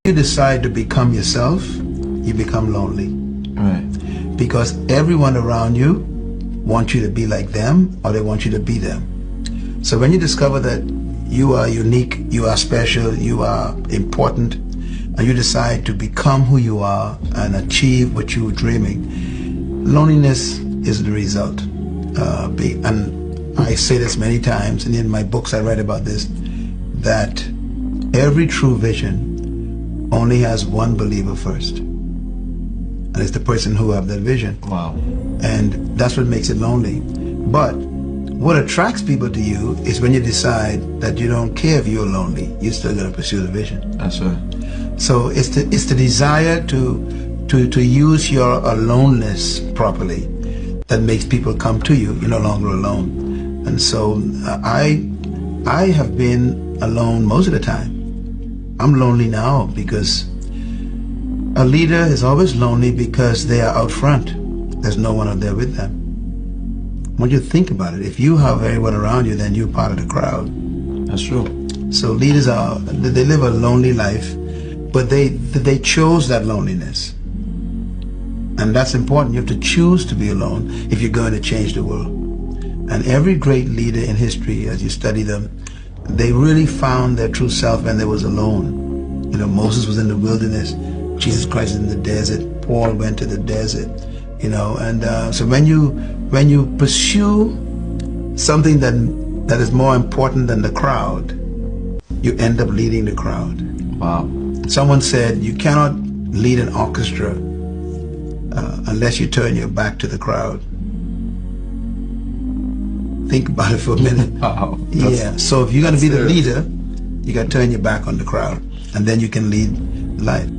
you decide to become yourself, you become lonely. Right. Because everyone around you wants you to be like them, or they want you to be them. So when you discover that you are unique, you are special, you are important, and you decide to become who you are and achieve what you were dreaming, loneliness is the result. And I say this many times, and in my books I write about this, that every true vision only has one believer first. And it's the person who have that vision. Wow. And that's what makes it lonely. But what attracts people to you is when you decide that you don't care if you're lonely, you're still going to pursue the vision. That's right. So it's the desire to use your aloneness properly that makes people come to you. You're no longer alone. And so I have been alone most of the time. I'm lonely now because a leader is always lonely because they are out front. There's no one out there with them. When you think about it, if you have everyone around you, then you're part of the crowd. That's true. So leaders they live a lonely life, but they chose that loneliness. And that's important. You have to choose to be alone if you're going to change the world. And every great leader in history, as you study them, they really found their true self when they was alone. You know, Moses was in the wilderness, Jesus Christ in the desert, Paul went to the desert, you know, and so when you pursue something that is more important than the crowd, you end up leading the crowd. Wow. Someone said you cannot lead an orchestra unless you turn your back to the crowd. Think about it for a minute. Wow. Yeah. So if you're going to be the leader, you got to turn your back on the crowd, and then you can lead life.